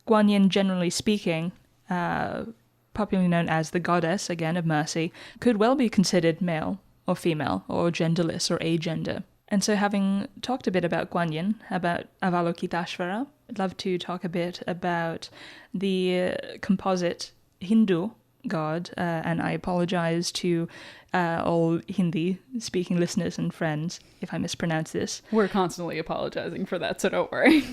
Guan Yin, generally speaking, popularly known as the goddess, again, of mercy, could well be considered male or female or genderless or agender. And so having talked a bit about Guan Yin, about Avalokiteshvara, I'd love to talk a bit about the composite Hindu god, and I apologize to all Hindi-speaking listeners and friends if I mispronounce this. We're constantly apologizing for that, so don't worry.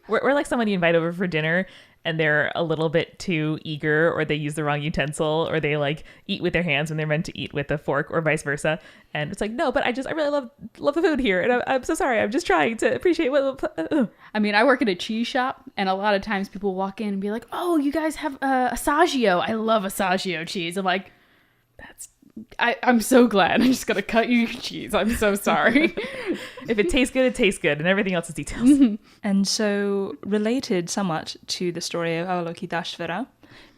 We're like someone you invite over for dinner and they're a little bit too eager, or they use the wrong utensil, or they like eat with their hands when they're meant to eat with a fork, or vice versa. And it's like, no, but I really love the food here, and I'm so sorry. I'm just trying to appreciate what. I mean, I work at a cheese shop, and a lot of times people walk in and be like, "Oh, you guys have Asagio. I love Asagio cheese." I'm like, I'm so glad. I'm just gonna cut you your cheese. I'm so sorry. If it tastes good, it tastes good, and everything else is details. And so, related somewhat to the story of Avalokiteshvara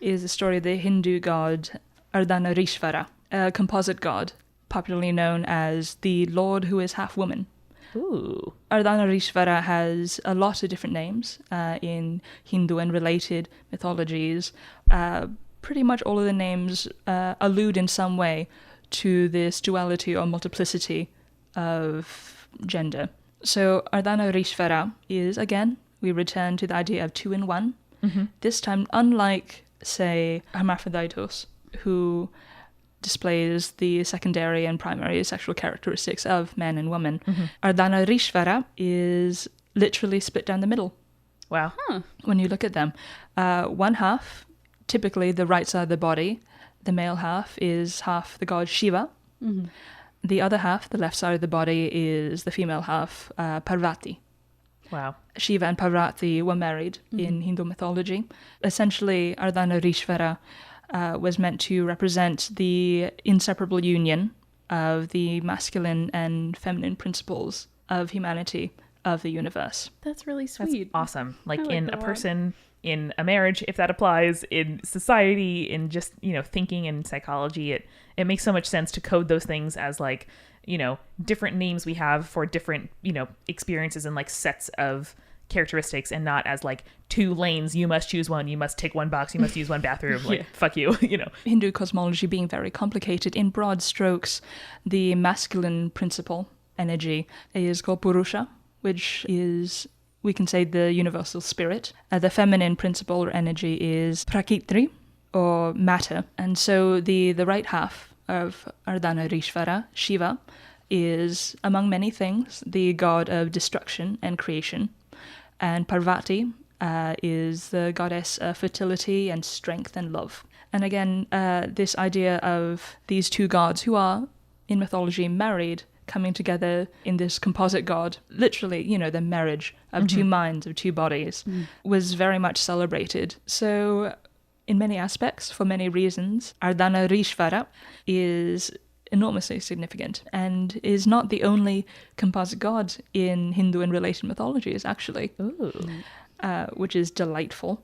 is the story of the Hindu god Ardhanarishvara, a composite god, popularly known as the Lord who is half woman. Ooh. Ardhanarishvara has a lot of different names in Hindu and related mythologies. Pretty much all of the names allude in some way to this duality or multiplicity of gender. So Ardhanarishvara is, again, we return to the idea of two in one. Mm-hmm. This time, unlike, say, Hermaphroditus, who displays the secondary and primary sexual characteristics of man and woman, Ardhanarishvara is literally split down the middle. Wow. When you look at them. One half, typically the right side of the body, the male half is half the god Shiva. Mm-hmm. The other half, the left side of the body, is the female half, Parvati. Wow. Shiva and Parvati were married in Hindu mythology. Essentially, Ardhanarishvara was meant to represent the inseparable union of the masculine and feminine principles of humanity, of the universe. That's really That's sweet. awesome. Like I like in that a a lot. person, in a marriage, if that applies, in society, in just, thinking and psychology, it makes so much sense to code those things as like, different names we have for different, experiences and like sets of characteristics, and not as like two lanes. You must choose one. You must tick one box. You must use one bathroom. Like, fuck you, Hindu cosmology being very complicated, in broad strokes, the masculine principle energy is called Purusha, which is, we can say, the universal spirit. The feminine principle or energy is Prakriti, or matter. And so the right half of Ardhanarishvara, Shiva, is, among many things, the god of destruction and creation. And Parvati is the goddess of fertility and strength and love. And again, this idea of these two gods who are, in mythology, married, coming together in this composite god, literally, the marriage of two minds, of two bodies, was very much celebrated. So, in many aspects, for many reasons, Ardhanarishvara is enormously significant and is not the only composite god in Hindu and related mythologies, actually. Ooh. Which is delightful.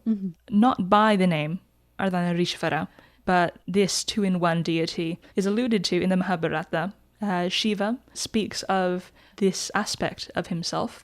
Not by the name Ardhanarishvara, but this two-in-one deity is alluded to in the Mahabharata. Shiva speaks of this aspect of himself,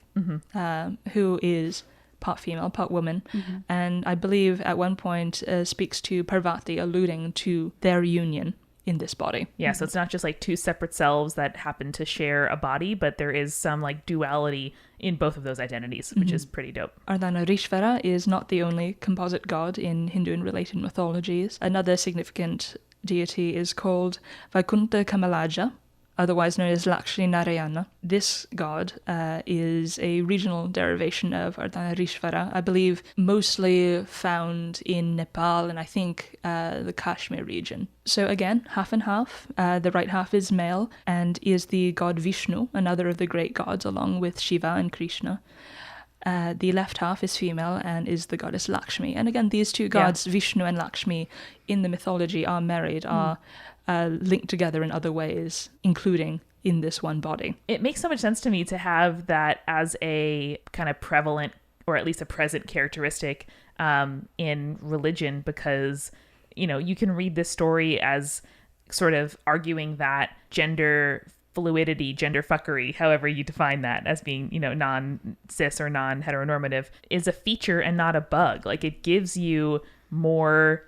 who is part female, part woman, and I believe at one point speaks to Parvati, alluding to their union in this body. Yeah, so it's not just like two separate selves that happen to share a body, but there is some like duality in both of those identities, which is pretty dope. Ardhanarishvara is not the only composite god in Hindu and related mythologies. Another significant deity is called Vaikuntha Kamalaja, otherwise known as Lakshmi Narayana. This god is a regional derivation of Ardhanarishvara, I believe mostly found in Nepal and I think the Kashmir region. So again, half and half. The right half is male and is the god Vishnu, another of the great gods, along with Shiva and Krishna. The left half is female and is the goddess Lakshmi. And again, these two gods, Vishnu and Lakshmi, in the mythology are married, are linked together in other ways, including in this one body. It makes so much sense to me to have that as a kind of prevalent, or at least a present characteristic in religion, because, you know, you can read this story as sort of arguing that gender fluidity, gender fuckery, however you define that as being, you know, non-cis or non-heteronormative, is a feature and not a bug. Like, it gives you more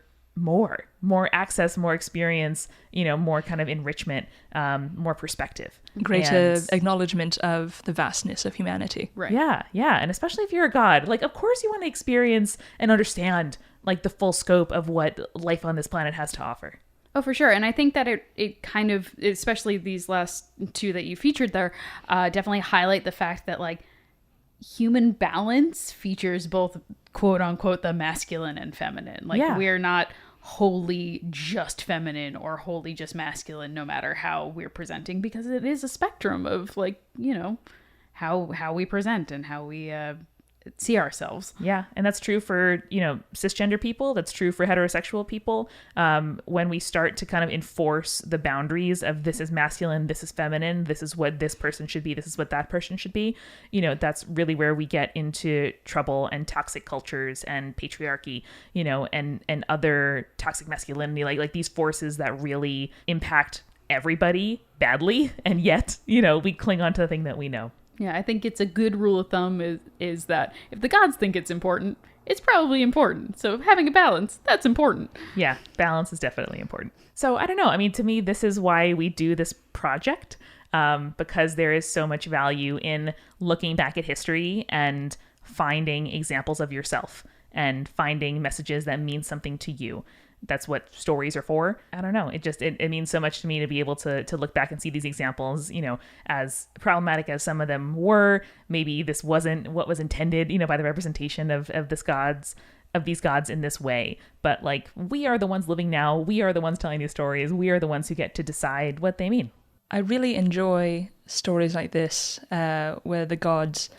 access, more experience, you know, more kind of enrichment, more perspective. Greater acknowledgement of the vastness of humanity. Right. Yeah. And especially if you're a god, like, of course you want to experience and understand, like, the full scope of what life on this planet has to offer. Oh, for sure. And I think that it kind of, especially these last two that you featured there, definitely highlight the fact that, like, human balance features both, quote unquote, the masculine and feminine. Like, we're not wholly just feminine or wholly just masculine, no matter how we're presenting, because it is a spectrum of, like, you know, how we present and how we see ourselves. Yeah. And that's true for, you know, cisgender people. That's true for heterosexual people. When we start to kind of enforce the boundaries of this is masculine, this is feminine, this is what this person should be, this is what that person should be, you know, that's really where we get into trouble and toxic cultures and patriarchy, you know, and other toxic masculinity, like these forces that really impact everybody badly. And yet, you know, we cling on to the thing that we know. Yeah, I think it's a good rule of thumb is that if the gods think it's important, it's probably important. So having a balance, that's important. Yeah, balance is definitely important. So I don't know. I mean, to me, this is why we do this project, because there is so much value in looking back at history and finding examples of yourself and finding messages that mean something to you. That's what stories are for. I don't know. It means so much to me to be able to look back and see these examples, you know, as problematic as some of them were. Maybe this wasn't what was intended, you know, by the representation of these gods in this way. But, like, we are the ones living now. We are the ones telling these stories. We are the ones who get to decide what they mean. I really enjoy stories like this, where the gods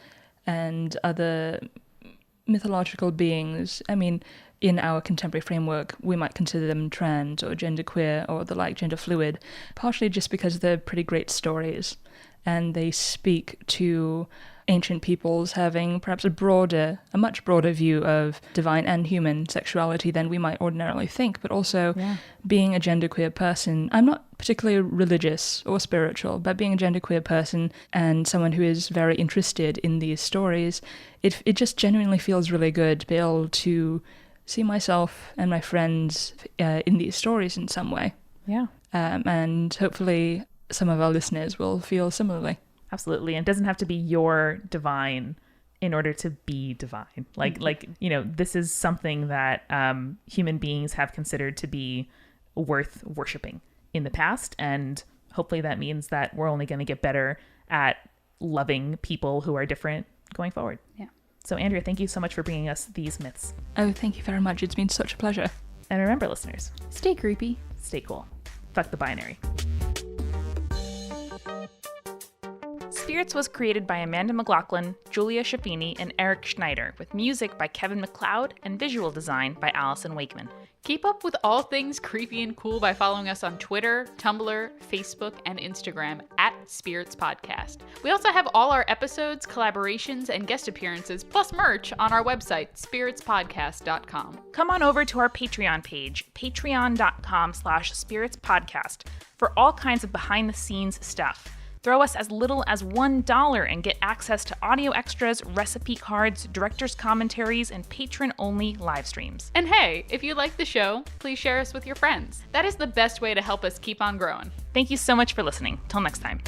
and other mythological beings, I mean, in our contemporary framework, we might consider them trans or genderqueer or the like, gender fluid, partially just because they're pretty great stories and they speak to ancient peoples having perhaps a much broader view of divine and human sexuality than we might ordinarily think, but also being a genderqueer person. I'm not particularly religious or spiritual, but being a genderqueer person and someone who is very interested in these stories, it just genuinely feels really good to be able to see myself and my friends in these stories in some way. Yeah. And hopefully some of our listeners will feel similarly. Absolutely. And it doesn't have to be your divine in order to be divine. Like, you know, this is something that human beings have considered to be worth worshiping in the past. And hopefully that means that we're only going to get better at loving people who are different going forward. Yeah. So, Andrea, thank you so much for bringing us these myths. Oh, thank you very much. It's been such a pleasure. And remember, listeners, Stay creepy. stay cool. Fuck the binary. Spirits was created by Amanda McLaughlin, Julia Schaffini, and Eric Schneider, with music by Kevin MacLeod and visual design by Allison Wakeman. Keep up with all things creepy and cool by following us on Twitter, Tumblr, Facebook, and Instagram @Spirits Podcast. We also have all our episodes, collaborations, and guest appearances, plus merch on our website, spiritspodcast.com. Come on over to our Patreon page, patreon.com/spiritspodcast, for all kinds of behind-the-scenes stuff. Throw us as little as $1 and get access to audio extras, recipe cards, director's commentaries, and patron-only live streams. And hey, if you like the show, please share us with your friends. That is the best way to help us keep on growing. Thank you so much for listening. Till next time.